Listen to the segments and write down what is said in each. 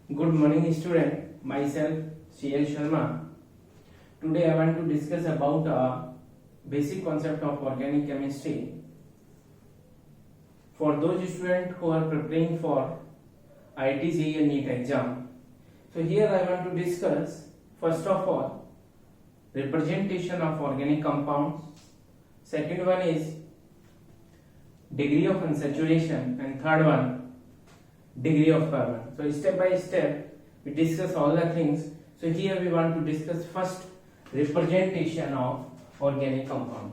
Good morning, student. Myself, C.L. Sharma. Today, I want to discuss about a basic concept of organic chemistry. For those students who are preparing for IIT JEE and NEET exam, so here I want to discuss first of all representation of organic compounds. Second one is degree of unsaturation, and third one degree of carbon. So step by step we discuss all the things. So here we want to discuss first representation of organic compound.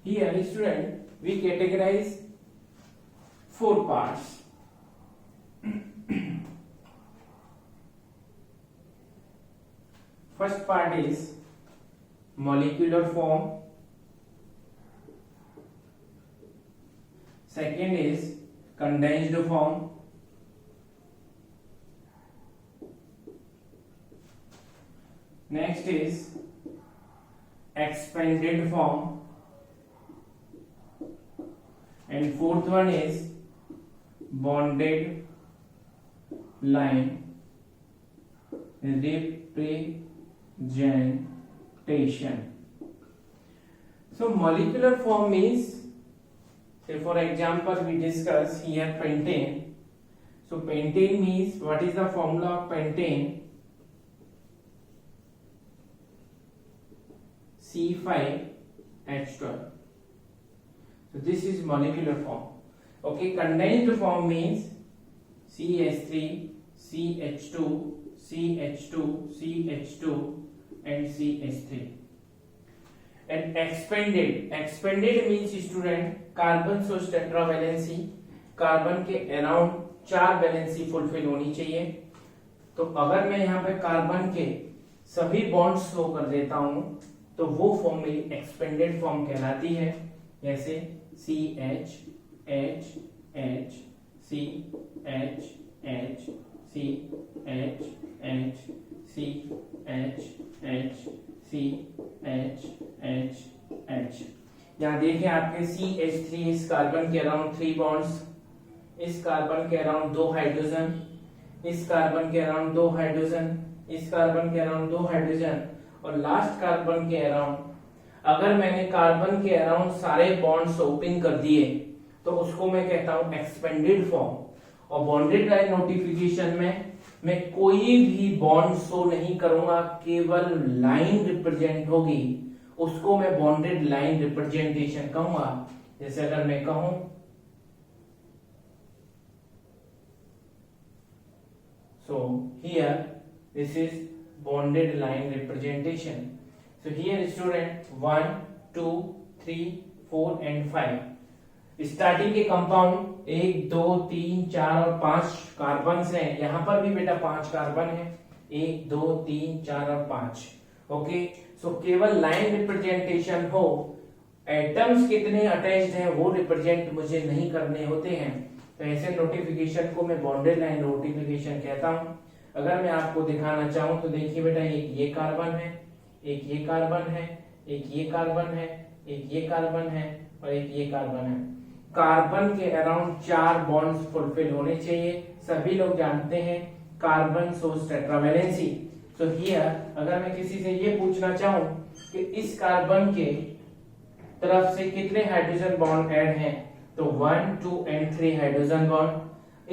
Here student we categorize 4 parts. First part is molecular form. Second is condensed form. Next is expanded form. And fourth one is bonded line representation. So molecular form means, say for example we discuss here pentane. So pentane means, what is the formula of pentane? C5H12. So this is molecular form. Okay, condensed form means CH3, CH2, CH2, CH2 and CH3. And expanded means student carbon सोच tetravalency, carbon के around 4 valency fulfil होनी चाहिए. तो अगर मैं यहाँ पे carbon के सभी बॉन्ड्स शो कर देता हूं तो वो फॉर्म मेरी एक्सपेंडेड फॉर्म कहलाती है. जैसे CH, H, H, C, H, H, C, H, H, C, H, H, C, H, H, H. यहाँ देखिए आपके CH3 इस कार्बन के अराउंड 3 बॉन्ड्स, इस कार्बन के अराउंड 2 हाइड्रोजन, इस कार्बन के अराउंड 2 हाइड्रोजन, इस कार्बन के अराउंड 2 हाइड्रोजन और लास्ट कार्बन के अराउंड. अगर मैंने कार्बन के अराउंड सारे बॉन्ड्स ओपन कर दिए तो उसको मैं कहता हूं एक्सपेंडेड फॉर्म. और बॉन्डेड लाइन नोटिफिकेशन में मैं कोई भी बॉन्ड शो नहीं करूंगा, केवल लाइन रिप्रेजेंट होगी, उसको मैं बॉन्डेड लाइन रिप्रेजेंटेशन कहूंगा. जैसे अगर मैं कहूं so here this is bonded line representation. So here student 1, 2, 3, 4 and 5. Starting के कंपाउंड 1, 2, 3, 4 और 5 कार्बन हैं. यहां पर भी बेटा 5 कार्बन है. 1, 2, 3, 4 और 5. ओके, सो केवल लाइन रिप्रेजेंटेशन हो, एटम्स कितने अटैच्ड हैं वो रिप्रेजेंट मुझे नहीं करने होते हैं. तो ऐसे नोटिफिकेशन को मैं बॉन्डेड लाइन नोटिफिकेशन कहता हूं. अगर मैं आपको दिखाना चाहूं तो देखिए बेटा, एक ये कार्बन है, एक ये कार्बन है, एक ये कार्बन है, एक ये कार्बन है और एक ये कार्बन है. कार्बन के अराउंड 4 बॉन्ड्स फुलफिल होने चाहिए. सभी लोग जानते हैं carbon source tetravalency. So here अगर मैं किसी से ये पूछना चाहूं कि इस कार्बन के तरफ से कितने हाइड्रोजन बॉन्ड ऐड हैं तो 1, 2 एंड 3 हाइड्रोजन बॉन्ड.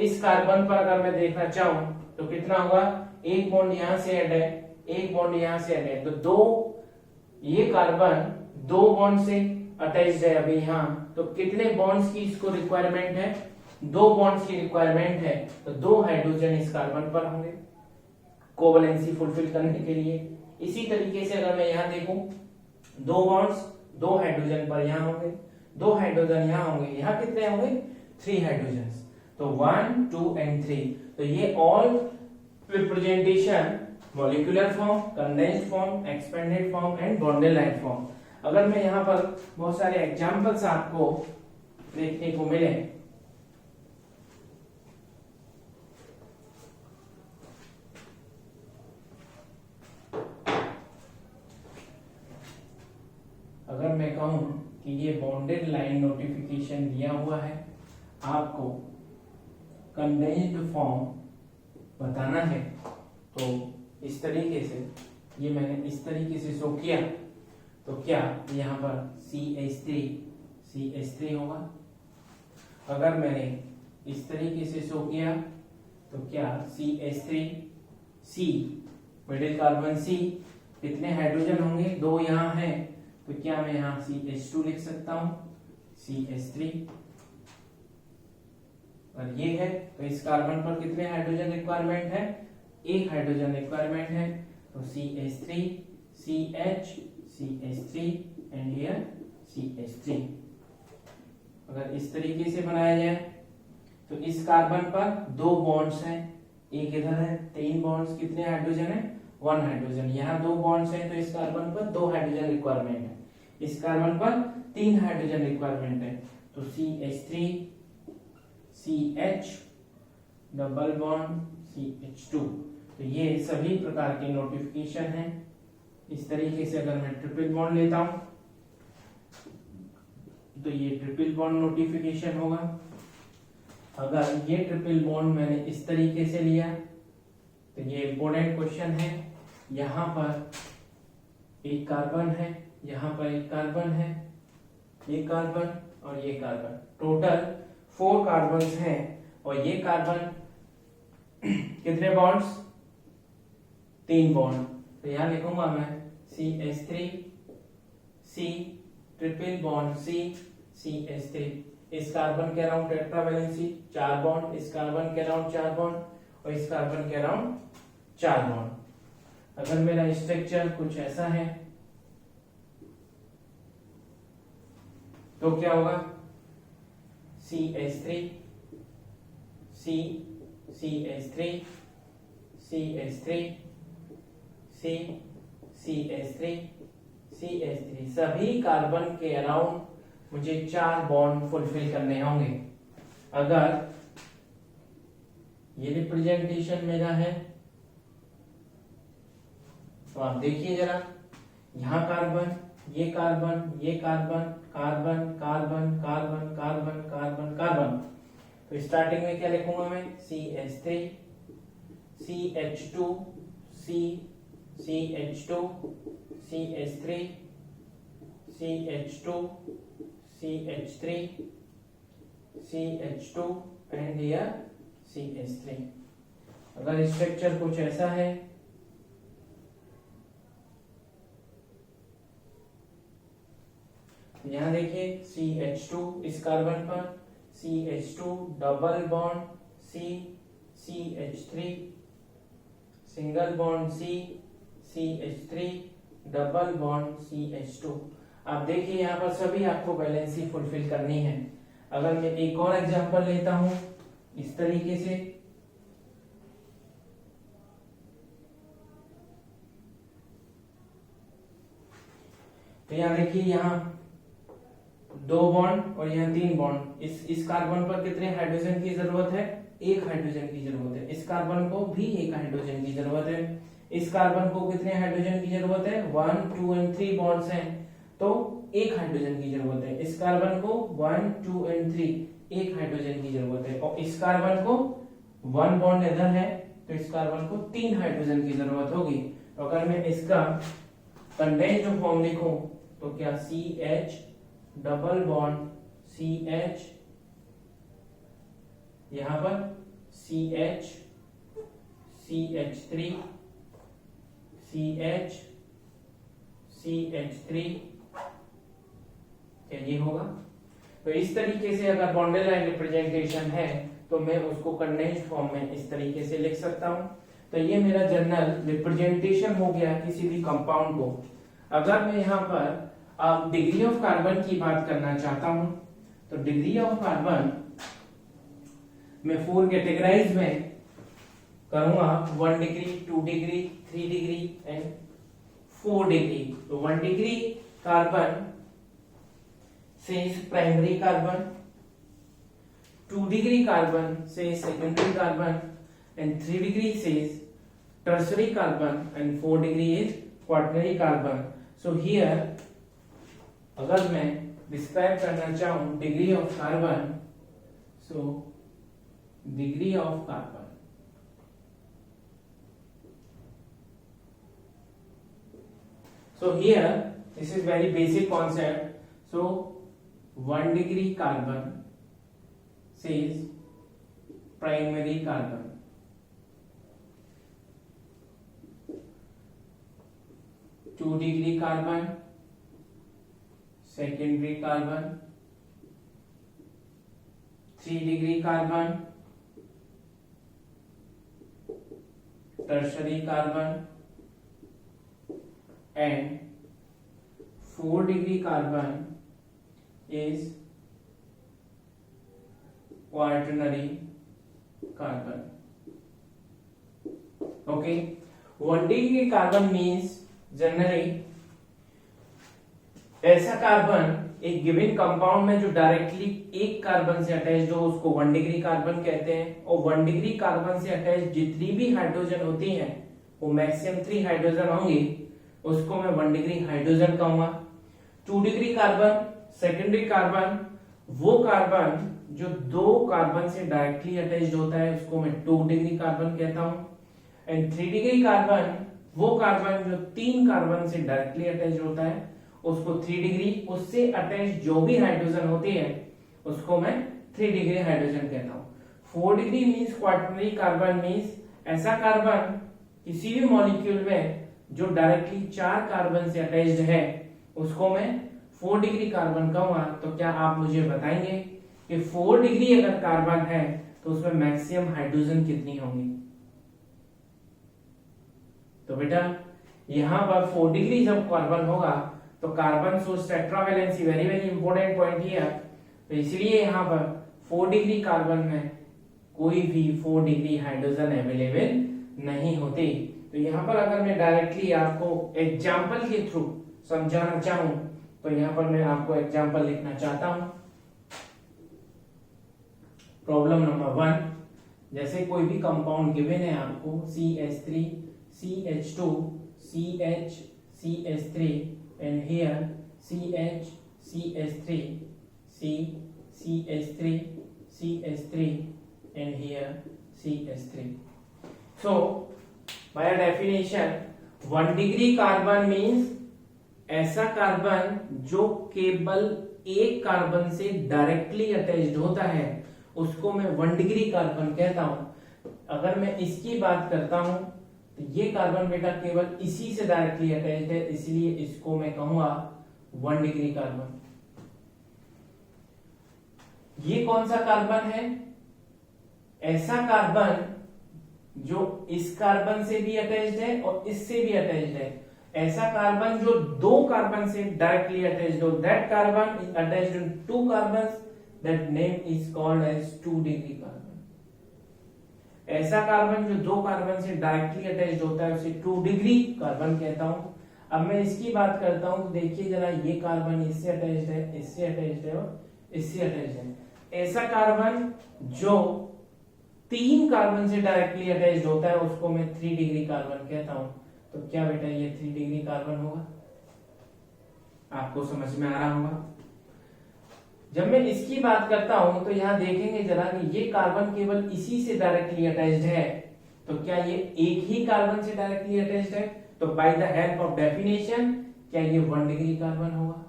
इस कार्बन पर अगर मैं देखना चाहूं तो कितना होगा, एक बॉन्ड यहां से ऐड है, एक बॉन्ड यहां से ऐड है. तो दो ये कार्बन 2 बॉन्ड से अटैच्ड है अभी यहां. तो कितने बॉन्ड्स की इसको रिक्वायरमेंट है, 2 बॉन्ड्स की रिक्वायरमेंट है. तो 2 हाइड्रोजन इस कार्बन पर होंगे कोवैलेंसी फुलफिल करने के लिए. इसी तरीके से अगर मैं यहां देखूं 2 बॉन्ड्स 2 हाइड्रोजन पर यहां होंगे, 2 हाइड्रोजन यहां होंगे. यहां कितने होंगे, 3 हाइड्रोजन. तो 1, 2 एंड 3. तो ये all representation molecular form, condensed form, expanded form and bonded line form. अगर मैं यहाँ पर बहुत सारे एग्जांपल्स आपको देखने को मिले, बॉन्डेड लाइन नोटिफिकेशन दिया हुआ है, आपको कंडेंस्ड फॉर्म बताना है। तो इस तरीके से ये मैंने इस तरीके से शो किया, तो क्या यहाँ पर CH3 होगा। अगर मैंने इस तरीके से शो किया तो क्या CH3 मिडिल कार्बन C, कितने हाइड्रोजन होंगे, 2 यहाँ हैं, तो क्या मैं यहाँ CH2 लिख सकता हूँ, CH3। और ये है तो इस कार्बन पर कितने हाइड्रोजन रिक्वायरमेंट है, 1 हाइड्रोजन रिक्वायरमेंट है, तो CH3 CH CH3 and here CH3। अगर इस तरीके से बनाया जाए तो इस कार्बन पर 2 बॉन्ड्स हैं, एक इधर है, 3 बॉन्ड्स, कितने हाइड्रोजन है, 1 हाइड्रोजन। यहाँ 2 बॉन्ड्स हैं तो इस कार्बन पर 2 हाइड्रोजन रिक्वायरमेंट है, इस कार्बन पर 3 हाइड्रोजन रिक्वायरमेंट है, तो CH3 CH double bond CH2। तो ये सभी प्रकार के नोटिफिकेशन हैं। इस तरीके से अगर मैं ट्रिपल बॉन्ड लेता हूं तो ये ट्रिपल बॉन्ड नोटिफिकेशन होगा। अगर ये ट्रिपल बॉन्ड मैंने इस तरीके से लिया तो ये इंपॉर्टेंट क्वेश्चन है, यहां पर एक कार्बन है, यहां पर एक कार्बन है, ये कार्बन और ये कार्बन, टोटल 4 कार्बन्स हैं, और ये कार्बन कितने बॉन्ड्स, 3 बॉन्ड। तो यहां लिखूंगा मैं CH3 C triple bond C CH3। इस कार्बन के अराउंड टेट्रावैलेंसी 4 बॉन्ड, इस कार्बन के अराउंड 4 बॉन्ड और इस कार्बन के अराउंड 4 बॉन्ड। अगर मेरा स्ट्रक्चर कुछ ऐसा है तो क्या होगा, CH3 C CH3 CH3 C CH3 CH3, सभी कार्बन के अराउंड मुझे 4 बॉन्ड फुलफिल करने होंगे। अगर ये रिप्रेजेंटेशन मेरा है तो आप देखिए जरा, यहां कार्बन, ये कार्बन, ये carbon, carbon carbon carbon carbon carbon carbon. तो स्टार्टिंग में क्या लिखूंगा मैं, CH3 CH2 C CH2 CH3 CH2 CH3 CH2 and here CH3। अगर स्ट्रक्चर कुछ ऐसा है यहां देखिए, CH2 इस कार्बन पर, CH2 double bond C CH3 single bond C CH3 double bond CH2। आप देखिए यहाँ पर सभी आपको वैलेंसी फुलफिल करनी है। अगर मैं एक और एग्जांपल लेता हूं इस तरीके से, तो यहाँ देखिए, यहाँ 2 बॉन्ड और यहाँ 3 बॉन्ड। इस कार्बन पर कितने हाइड्रोजन की जरूरत है, 1 हाइड्रोजन की जरूरत है। इस कार्बन को भी 1 हाइड्रोजन की जरूरत है। इस कार्बन को कितने हाइड्रोजन की जरूरत है, 1 2 एंड 3 बॉन्ड्स हैं तो 1 हाइड्रोजन की जरूरत है। इस कार्बन को 1 2 एंड 3 1 हाइड्रोजन की जरूरत है, और इस कार्बन को 1 बॉन्ड इधर है तो इस कार्बन को 3 हाइड्रोजन की जरूरत होगी। तो अगर मैं इसका कंडेंस्ड फॉर्म लिखूं तो क्या, CH डबल बॉन्ड CH, यहां पर CH CH3 CH CH3, क्या ये होगा। तो इस तरीके से अगर बॉन्डेड लाइन रिप्रेजेंटेशन है तो मैं उसको कंडेंस्ड फॉर्म में इस तरीके से लिख सकता हूं। तो ये मेरा जनरल रिप्रेजेंटेशन हो गया किसी भी कंपाउंड को। अगर मैं यहाँ पर डिग्री ऑफ कार्बन की बात करना चाहता हूं तो डिग्री ऑफ कार्बन मैं 4 कैटेगराइज में करूंगा, 1 degree 2 degree 3 degree and 4 degree. तो 1 degree carbon says primary carbon, 2 degree carbon says secondary carbon, and 3 degree says tertiary carbon, and 4 degree is quaternary carbon. So here अगर मैं describe करना चाहूं degree of carbon, so degree of carbon, so here this is very basic concept. So 1 degree carbon says primary carbon, 2 degree carbon secondary carbon, 3 degree carbon tertiary carbon, and 4 degree carbon is quaternary carbon. Okay, 1 degree carbon means generally ऐसा carbon एक given compound में जो directly एक carbon से attached हो उसको 1 degree carbon कहते हैं, और 1 डिग्री कार्बन से अटैच्ड जितनी भी हाइड्रोजन होती हैं वो मैक्सिमम 3 हाइड्रोजन होंगी, उसको मैं 1 डिग्री हाइड्रोजन कहूंगा। 2 डिग्री कार्बन सेकेंडरी कार्बन, वो कार्बन जो 2 कार्बन से डायरेक्टली अटैच्ड होता है उसको मैं 2 डिग्री कार्बन कहता हूं। एंड 3 डिग्री कार्बन वो कार्बन जो 3 कार्बन से डायरेक्टली अटैच्ड होता है उसको 3 डिग्री, उससे अटैच्ड जो भी हाइड्रोजन होती है उसको मैं 3 डिग्री हाइड्रोजन कहता हूं। 4 degree means quaternary carbon means ऐसा कार्बन किसी भी मॉलिक्यूल में जो डायरेक्टली 4 कार्बन से अटैच्ड है उसको मैं 4 डिग्री कार्बन कहूंगा। तो क्या आप मुझे बताएंगे कि 4 डिग्री अगर कार्बन है तो उसमें मैक्सिमम हाइड्रोजन कितनी होंगी? तो बेटा यहां पर 4 डिग्री जब कार्बन होगा तो carbon source tetravalency very very important point here, तो इसलिए यहां पर 4 डिग्री कार्बन में कोई भी 4 डिग्री हाइड्रोजन अवेलेबल नहीं होती। तो यहां पर अगर मैं डायरेक्टली आपको एग्जांपल के थ्रू समझाना चाहूं तो यहां पर मैं आपको एग्जांपल लिखना चाहता हूं। प्रॉब्लम नंबर 1, जैसे कोई भी कंपाउंड गिवन है आपको CH3 CH2 CH CH3 and here CH CH3 C CH3 CH3 and here CH3. So by definition 1 degree carbon means ऐसा कार्बन जो केवल एक कार्बन से डायरेक्टली अटैच्ड होता है उसको मैं 1 डिग्री कार्बन कहता हूं। अगर मैं इसकी बात करता हूं तो ये कार्बन बेटा केवल इसी से डायरेक्टली अटैच्ड है, इसलिए इसको मैं कहूंगा 1 डिग्री कार्बन। ये कौन सा कार्बन है? ऐसा कार्बन जो इस कार्बन से भी अटैच्ड है और इससे भी अटैच्ड है। ऐसा कार्बन जो 2 कार्बन से डायरेक्टली अटैच्ड हो, that carbon is attached in 2 carbons, that name is called as 2 degree carbon. ऐसा कार्बन जो 2 कार्बन से डायरेक्टली अटैच्ड होता है उसे 2 डिग्री कार्बन कहता हूं। अब मैं इसकी बात करता हूं तो देखिए जरा, ये कार्बन इससे अटैच्ड है, इससे अटैच्ड है और इससे अटैच्ड है। ऐसा कार्बन जो 3 कार्बन से डायरेक्टली अटैच्ड होता है उसको मैं 3 डिग्री कार्बन कहता हूं। तो क्या बेटा ये 3 डिग्री कार्बन होगा? आपको समझ में आ रहा होगा। जब मैं इसकी बात करता हूं तो यहां देखेंगे जरा कि ये कार्बन केवल इसी से डायरेक्टली अटैच्ड है, तो क्या ये एक ही कार्बन से डायरेक्टली अटैच्ड है? तो by the help of definition क्या ये 1 डिग्री कार्बन होगा?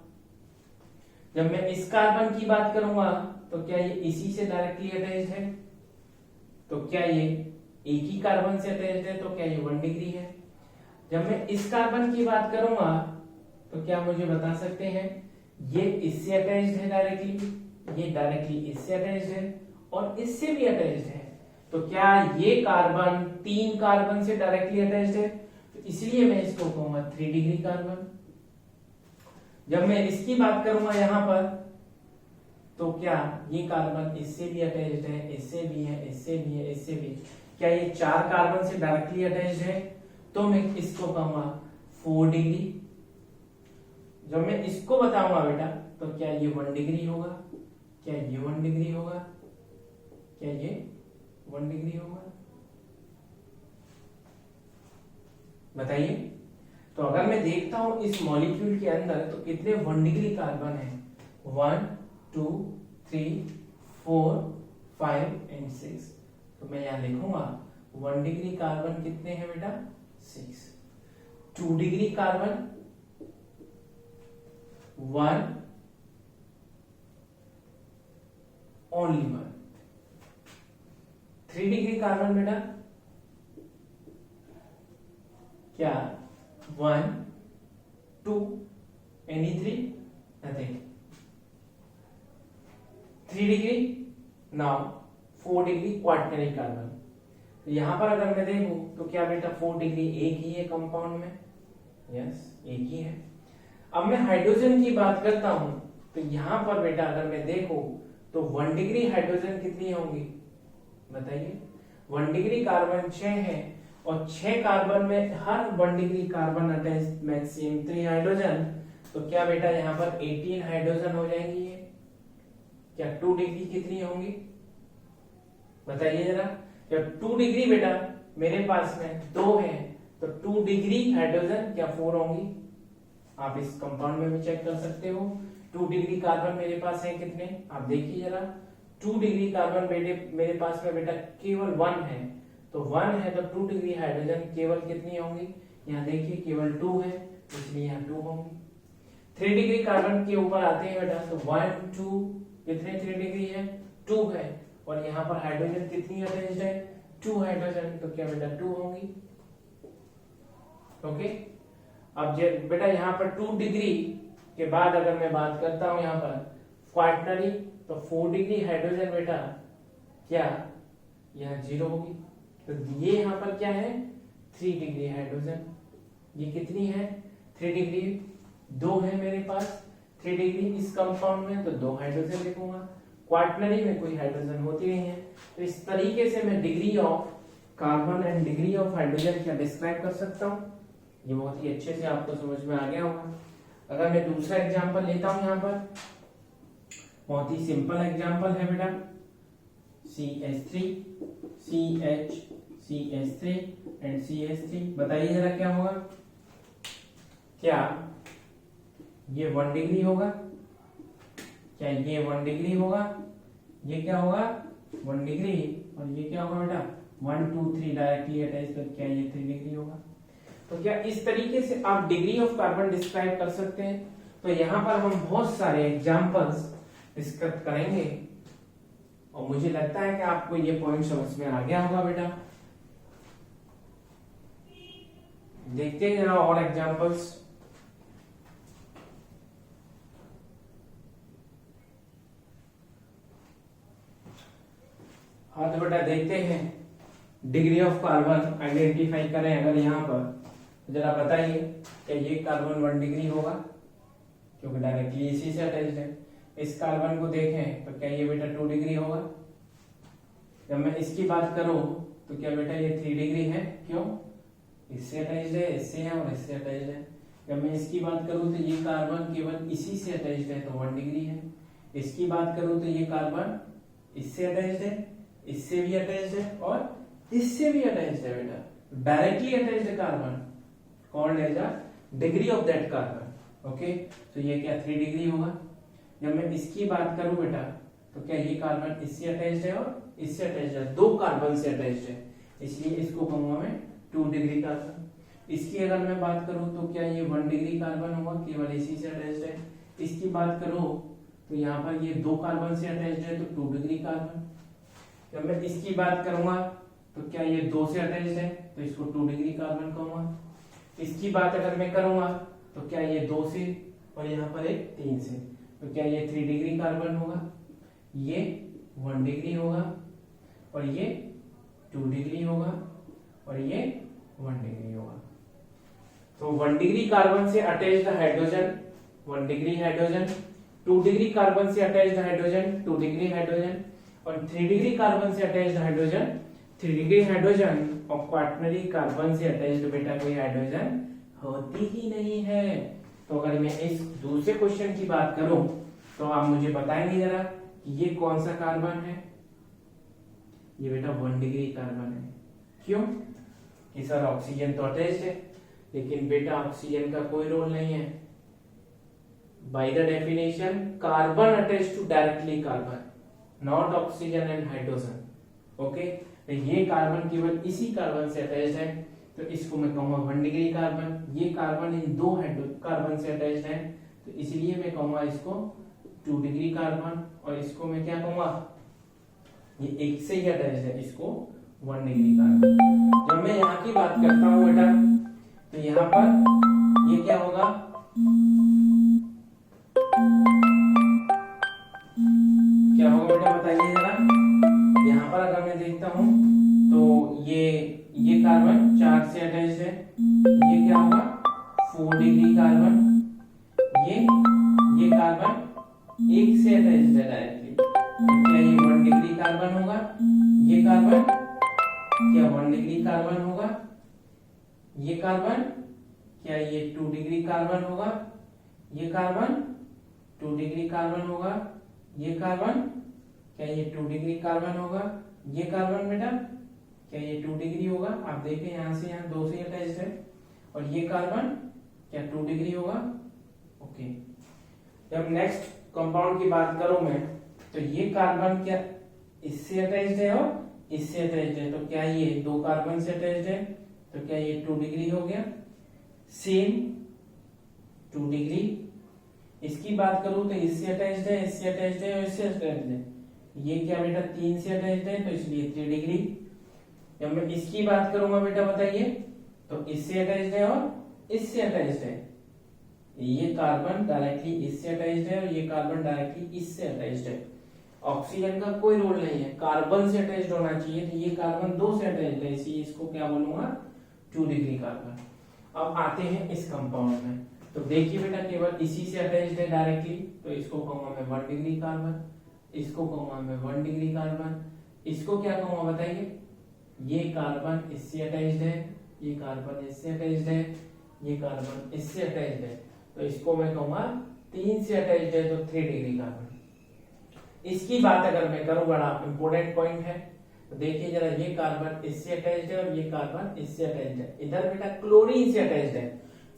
जब मैं इस कार्बन की बात करूंगा तो क्या ये इसी से डायरेक्टली अटैच्ड है? तो क्या ये एक ही कार्बन से अटैच्ड है? तो क्या ये 1 डिग्री है? जब मैं इस कार्बन की बात करूंगा तो क्या मुझे बता सकते हैं ये इससे अटैच्ड है डायरेक्टली, ये डायरेक्टली इससे अटैच्ड है और इससे भी अटैच्ड है, तो क्या ये कार्बन 3 कार्बन से डायरेक्टली अटैच्ड है? तो इसलिए मैं इसको कहूंगा 3 डिग्री कार्बन। जब मैं इसकी बात करूंगा यहां पर तो क्या ये कार्बन इससे भी अटैच्ड है, इससे भी है, इससे भी है, इससे भी, क्या ये 4 कार्बन से डायरेक्टली अटैच्ड है? तो मैं इसको कहूंगा 4 डिग्री। जब मैं इसको बताऊंगा बेटा तो क्या ये 1 डिग्री होगा? क्या ये 1 डिग्री होगा? क्या ये 1 डिग्री होगा? बताइए। तो अगर मैं देखता हूं इस मॉलिक्यूल के अंदर तो कितने 1 डिग्री कार्बन है, 1 2 3 4 5 एंड 6। तो मैं यहां लिखूंगा 1 डिग्री कार्बन कितने हैं बेटा 6, 2 degree carbon 1 only 1, 3 degree carbon बेटा क्या 1 2 any 3 nothing, 3 degree now 4 degree quaternary carbon. तो यहां पर अगर मैं देखूं तो क्या बेटा 4 डिग्री एक ही है कंपाउंड में, यस एक ही है। अब मैं हाइड्रोजन की बात करता हूं तो यहां पर बेटा अगर मैं देखूं तो 1 डिग्री हाइड्रोजन कितनी होंगी बताइए, 1 डिग्री कार्बन 6 है और 6 कार्बन में हर 1 degree carbon attach maximum 3 hydrogen, तो क्या बेटा यहाँ पर 18 हाइड्रोजन हो जाएंगी ये, क्या 2 डिग्री कितनी होंगी बताइए जरा, जब 2 डिग्री बेटा मेरे पास में 2 है तो 2 डिग्री हाइड्रोजन क्या 4 होंगी, आप इस कंपाउंड में भी चेक कर सकते हो। 2 डिग्री कार्बन मेरे पास है कितने, आप देखिए जरा 2 डिग्री कार्बन मेरे पास में बेटा केवल 1 है, तो 1 है तो 2 डिग्री हाइड्रोजन केवल कितनी होंगी, यहाँ देखिए केवल 2 है इसलिए यहाँ 2 होंगी। 3 डिग्री कार्बन के ऊपर आते हैं बेटा तो 1 2 कितने 3 डिग्री है 2 है और यहाँ पर हाइड्रोजन कितनी अटैच्ड है 2 हाइड्रोजन, तो क्या बेटा 2 होंगी। ओके अब बेटा यहाँ पर 2 डिग्री के बाद अगर मैं बात करता हूं यहाँ पर क्वार्टनरी तो 4 डिग्री हाइड्रोजन बेटा क्या यहाँ 0 होगी, तो ये यहाँ पर क्या है 3 डिग्री हाइड्रोजन, ये कितनी है 3 डिग्री, 2 है मेरे पास 3 डिग्री इस कंपाउंड में तो 2 हाइड्रोजन लिखूंगा, क्वार्टनरी में कोई हाइड्रोजन होती नहीं है। तो इस तरीके से मैं degree of carbon and degree of hydrogen क्या डिस्क्राइब कर सकता हूँ, ये बहुत ही अच्छे से आपको समझ में आ गया होगा। अगर मैं दूसरा एग्जांपल लेता हूं यहाँ पर, बहुत ही सिंपल एग्जांपल है बेटा CH3 CH CH3 and CH3, बताइए जरा क्या होगा, क्या ये 1 डिग्री होगा, क्या ये 1 डिग्री होगा, ये क्या होगा 1 डिग्री और ये क्या होगा बेटा 1 2 3 डायरेक्टली अटैच, तो क्या ये 3 डिग्री होगा। तो क्या इस तरीके से आप डिग्री ऑफ कार्बन डिस्क्राइब कर सकते हैं। तो यहाँ पर हम बहुत सारे एग्जांपल्स डिस्कस करेंगे और मुझे लगता है कि आपको ये पॉइंट समझ में आ गया होगा बेटा। देखते हैं जरा और एग्जांपल्स। हाँ तो बेटा देखते हैं डिग्री ऑफ कार्बन आइडेंटिफाई करें अगर यहाँ पर, जरा बताइए क्या ये कार्बन 1 डिग्री होगा क्योंकि डायरेक्टली इसी से अटैच्ड है। इस कार्बन को देखें तो क्या ये बेटा 2 डिग्री होगा। जब मैं इसकी बात करूं तो क्या बेटा ये 3 डिग्री है, क्यों इससे अटैच्ड है, इससे है और इससे अटैच्ड है। जब मैं इसकी बात करूं तो ये कार्बन केवल इसी से अटैच्ड है तो 1 डिग्री है। इसकी बात करूं तो ये कार्बन इससे अटैच्ड है, इससे भी अटैच्ड है और इससे भी अटैच्ड है बेटा, directly attached carbon called as a degree of that carbon. Okay तो ये क्या 3 डिग्री होगा। जब मैं इसकी बात करूं बेटा तो क्या ये कार्बन इससे अटैच्ड है और इससे अटैच्ड है, 2 कार्बन से अटैच्ड है, इसलिए इसको कहूंगा मैं 2 डिग्री कार्बन। इसकी अगर मैं बात करूं तो क्या ये 1 डिग्री कार्बन होगा, केवल इसी से अटैच्ड है। इसकी बात करूं तो यहाँ पर ये 2 कार्बन से अटैच्ड है तो 2 डिग्री कार्बन। जब मैं इसकी बात करूंगा तो क्या ये 2 से अटैच्ड है तो इसको 2 डिग्री कार्बन कहूंगा। इसकी बात अगर मैं करूंगा तो क्या ये 2 से और यहाँ पर एक 3 से, तो क्या ये 3 डिग्री कार्बन होगा, ये 1 डिग्री होगा और ये 2 डिग्री होगा और ये 1 डिग्री होगा। तो 1 डिग्री कार्बन से attached hydrogen 1 degree hydrogen, 2 degree carbon से अटैच्ड हाइड्रोजन 2 डिग्री हाइड्रोजन और 3 डिग्री कार्बन से अटैच्ड हाइड्रोजन 3 डिग्री हाइड्रोजन और क्वार्टनरी कार्बन से अटैच्ड बेटा कोई हाइड्रोजन होती ही नहीं है। तो अगर मैं इस दूसरे क्वेश्चन की बात करूं तो आप मुझे बताएंगे जरा कि ये कौन सा कार्बन है। ये बेटा 1 डिग्री कार्बन है, क्यों कि सर ऑक्सीजन तो अटैच्ड है, लेकिन बेटा ऑक्सीजन का कोई रोल नहीं है, by the definition carbon attach to directly carbon, not oxygen and hydrogen. Okay, तो ये कार्बन केवल इसी कार्बन से अटैच्ड है, तो इसको मैं कहूंगा 1 डिग्री कार्बन। ये कार्बन इन दो कार्बन से अटैच्ड है, तो इसलिए मैं कहूंगा इसको 2 डिग्री कार्बन, और इसको मैं क्या कहूंगा, ये एक से ही अटैच्ड है, इसको 1 डिग्री कार्बन। जब मैं यहाँ की बात करता हूँ बेटा, तो यहाँ पर ये क्या होगा, क्या होगा बेटा बताइए जरा। यहाँ पर अगर मैं देखता हूँ तो ये कार्बन 4 से अटैच्ड है, ये क्या होगा 4 डिग्री कार्बन। ये कार्बन 1 से अटैच्ड है डायरेक्टली, तो क्या ये 1 डिग्री कार्बन होगा। ये कार्बन क्या 1 डिग्री कार्बन होगा। ये कार्बन क्या ये 2 डिग्री कार्बन होगा। ये कार्बन 2 डिग्री कार्बन होगा। ये कार्बन क्या ये 2 डिग्री कार्बन होगा। ये कार्बन बेटा क्या ये 2 डिग्री होगा। आप देखें यहाँ से यहाँ 2 से अटैच्ड है, और ये कार्बन क्या 2 डिग्री होगा। ओके, जब नेक्स्ट कंपाउंड की बात करूं मैं, तो ये कार्बन क्या इससे अटैच्ड है और इससे अटैच्ड है, तो क्या ये 2 कार्बन से अटैच्ड है, तो क्या ये 2 डिग्री हो गया। Same 2 degree. इसकी बात करूं तो इससे अटैच्ड है, इससे अटैच्ड है और इससे अटैच्ड है। ये क्या बेटा 3 से अटैच्ड है, तो इसलिए 3 डिग्री। जब मैं इसकी बात करूंगा बेटा बताइए, तो इससे अटैच्ड है और इससे अटैच्ड है। ये कार्बन डायरेक्टली इससे अटैच्ड है और ये कार्बन डायरेक्टली इससे अटैच्ड है। ऑक्सीजन का कोई रोल नहीं है, कार्बन से अटैच्ड होना चाहिए, तो ये कार्बन 2 से अटैच्ड है, इसलिए इसको क्या बोलूंगा 2 डिग्री कार्बन। अब आते हैं इस कंपाउंड में, तो देखिए बेटा केवल इसी से अटैच्ड है डायरेक्टली, तो इसको कहूंगा मैं 1 डिग्री कार्बन, इसको कहूंगा मैं 1 डिग्री कार्बन, इसको क्या कहूंगा बताइए। ये कार्बन इससे अटैच्ड है, ये कार्बन इससे अटैच्ड है, ये कार्बन इससे अटैच्ड है, तो इसको मैं कहूंगा 3 से अटैच्ड है, तो 3 डिग्री कार्बन। इसकी बात अगर मैं करूं, बड़ा इंपॉर्टेंट पॉइंट है, तो देखिए जरा, ये कार्बन इससे अटैच्ड है और ये कार्बन इससे अटैच्ड है। इधर बेटा क्लोरीन से अटैच्ड है।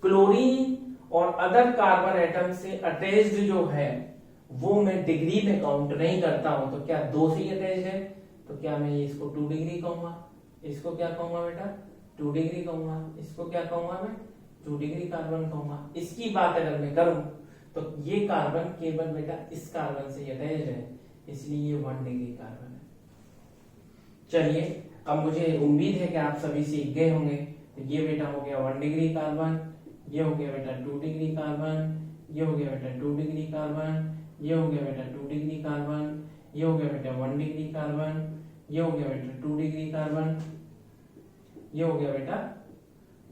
क्लोरीन और अदर कार्बन एटम से अटैच्ड जो है वो मैं डिग्री में काउंट नहीं करता हूं, तो क्या 2 से ही अटैच्ड है, तो क्या मैं इसको 2 डिग्री कहूंगा। इसको क्या कहूंगा बेटा 2 डिग्री कहूंगा। इसको क्या कहूंगा मैं 2 डिग्री कार्बन कहूंगा। इसकी बात अगर मैं करूं, तो ये कार्बन केवल बेटा इस कार्बन से अटैच्ड है, इसलिए ये 1 डिग्री कार्बन है। चलिए, अब मुझे उम्मीद है कि आप सभी सीख गए होंगे। तो ये बेटा हो गया 1 डिग्री कार्बन, ये हो गया बेटा 2 डिग्री कार्बन, ये हो गया बेटा 2 डिग्री कार्बन, ये हो गया बेटा 2 डिग्री कार्बन, ये हो गया बेटा 1 डिग्री कार्बन, ये हो गया बेटा 2 डिग्री कार्बन, ये हो गया बेटा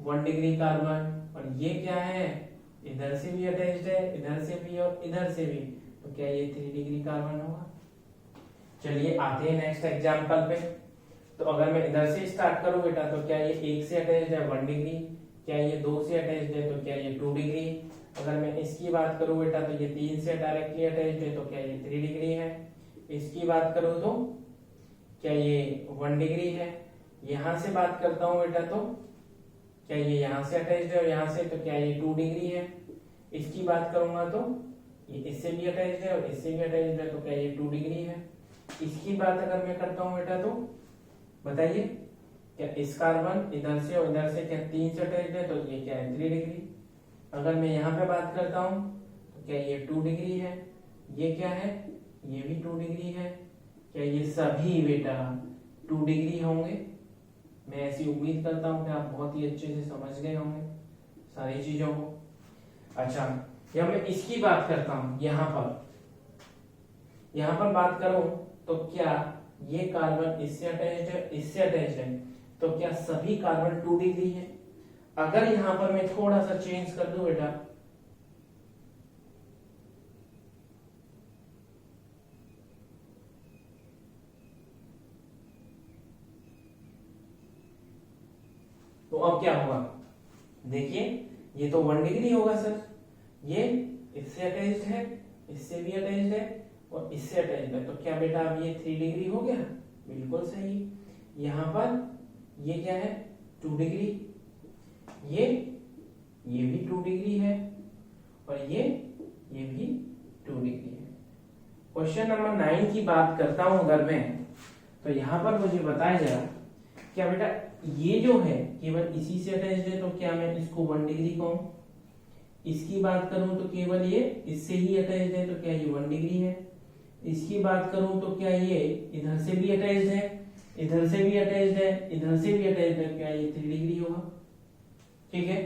1 डिग्री कार्बन, और ये क्या है इधर से भी अटैच्ड है, इधर से भी और इधर से भी, तो क्या ये 3 डिग्री कार्बन होगा। चलिए आते हैं नेक्स्ट एग्जांपल पे। तो अगर मैं इधर से स्टार्ट करूं बेटा, तो क्या ये 1 से अटैच्ड है 1 डिग्री, क्या ये 2 से अटैच्ड है, तो क्या ये 2 डिग्री। अगर मैं इसकी बात करूं बेटा, तो ये 3 से डायरेक्टली अटैच्ड है, तो क्या ये 3 डिग्री है। इसकी बात करूं तो क्या ये 1 डिग्री है। यहां से बात करता हूं बेटा, तो क्या ये यहां से अटैच्ड है और यहां से, तो क्या ये 2 डिग्री है। इसकी बात करूंगा तो ये इससे भी अटैच्ड है और इससे भी अटैच्ड है, तो क्या ये 2 डिग्री है। इसकी बात अगर मैं करता हूं बेटा, तो बताइए क्या इस कार्बन इधर से और इधर से क्या 3 से अटैच्ड है, तो ये क्या है 3 डिग्री। अगर मैं यहाँ पे बात करता हूं, तो क्या ये 2 डिग्री है। ये क्या है, ये भी 2 डिग्री है। क्या ये सभी बेटा 2 डिग्री होंगे। मैं ऐसी उम्मीद करता हूं कि आप बहुत ही अच्छे से समझ गए होंगे सारी चीजों को। अच्छा, जब मैं इसकी बात करता हूं, यहाँ पर बात करूं, तो क्या ये कार्बन इससे अटैच्ड है, इससे अटैच्ड है, तो क्या सभी कार्बन 2 डिग्री है। अगर यहां पर मैं थोड़ा सा चेंज कर दूं बेटा, तो अब क्या होगा, देखिए ये तो 1 डिग्री होगा सर, ये इससे अटैच्ड है, इससे भी अटैच्ड है और इससे अटैच्ड है, तो क्या बेटा अब ये 3 डिग्री हो गया। बिल्कुल सही। यहां पर ये क्या है 2 डिग्री, ये भी 2 डिग्री है और ये ये भी 2 डिग्री है। क्वेश्चन नंबर 9 की बात करता हूं अगर मैं, तो यहाँ पर मुझे बताया जा क्या बेटा, ये जो है केवल इसी से अटैच्ड है, तो क्या मैं इसको 1 डिग्री कहूं? इसकी बात करूं तो केवल ये इससे ही अटैच्ड है, तो क्या ये 1 डिग्री है? इसकी बात करूं तो क्या ये इधर से भी अटैच्ड है, इधर से भी अटैच्ड है, इधर से भी अटैच्ड है, क्या ये 3 डिग्री होगा? ठीक है।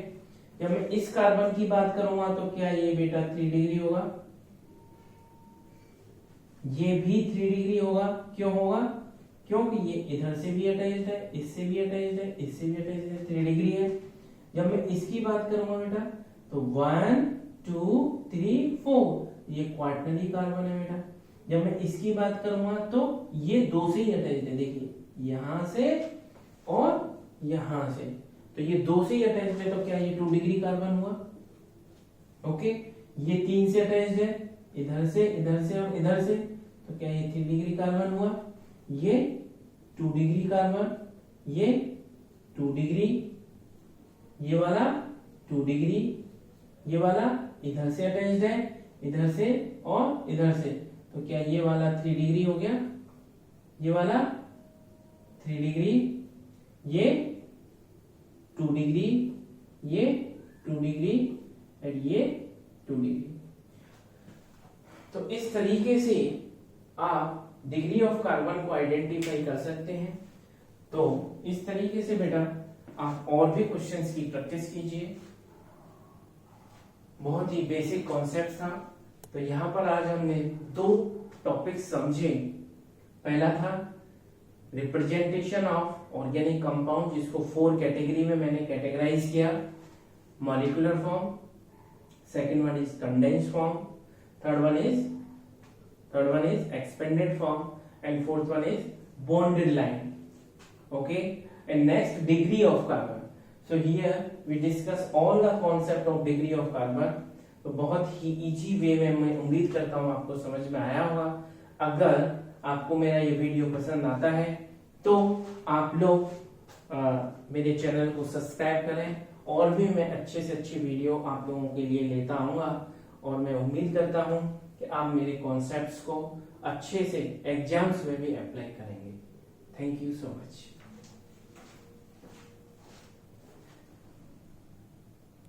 जब मैं इस कार्बन की बात करूंगा तो क्या ये बेटा 3 डिग्री होगा? ये भी 3 डिग्री होगा। क्यों होगा? क्योंकि ये इधर से भी अटैच्ड है, इससे भी अटैच्ड है, इससे भी अटैच्ड है, 3 डिग्री है। जब मैं इसकी बात करूंगा बेटा तो 1 2 3 4, ये क्वार्टनरी कार्बन है बेटा। जब मैं इसकी बात करूंगा तो ये 2 से ही अटैच्ड है, देखिए यहां से और यहां से, तो ये 2 से ही अटैच्ड है, तो क्या ये 2 डिग्री कार्बन हुआ? ओके। ये 3 से अटैच्ड है, इधर से और इधर से, तो क्या ये 3 डिग्री कार्बन हुआ? ये 2 डिग्री कार्बन, ये 2 डिग्री, ये वाला 2 डिग्री, ये वाला इधर से अटैच्ड है, इधर से और इधर से, तो क्या ये वाला 3 डिग्री हो गया? ये वाला 3 डिग्री, ये 2 डिग्री, ये 2 डिग्री और ये 2 डिग्री। तो इस तरीके से आप डिग्री ऑफ कार्बन को आइडेंटिफाई कर सकते हैं। तो इस तरीके से बेटा आप और भी क्वेश्चंस की प्रैक्टिस कीजिए। बहुत ही बेसिक कॉन्सेप्ट था। तो यहाँ पर आज हमने 2 टॉपिक समझे। पहला था रिप्रेजेंटेशन ऑफ ऑर्गेनिक कंपाउंड, जिसको 4 कैटेगरी में मैंने कैटेगराइज किया। Molecular form, second one is condensed form, third one is expanded form and fourth one is bonded line. Okay, and next degree of carbon. So here we discuss all the concept of degree of carbon. तो बहुत ही easy way में मैं उम्मीद करता हूं आपको समझ में आया होगा। अगर आपको मेरा ये वीडियो पसंद आता है तो आप लोग मेरे चैनल को सब्सक्राइब करें, और भी मैं अच्छे से अच्छी वीडियो आप लोगों के लिए लेता आऊंगा। और मैं उम्मीद करता हूं कि आप मेरे कॉन्सेप्ट्स को अच्छे से एग्जाम्स में भी अप्लाई करेंगे। Thank you so much.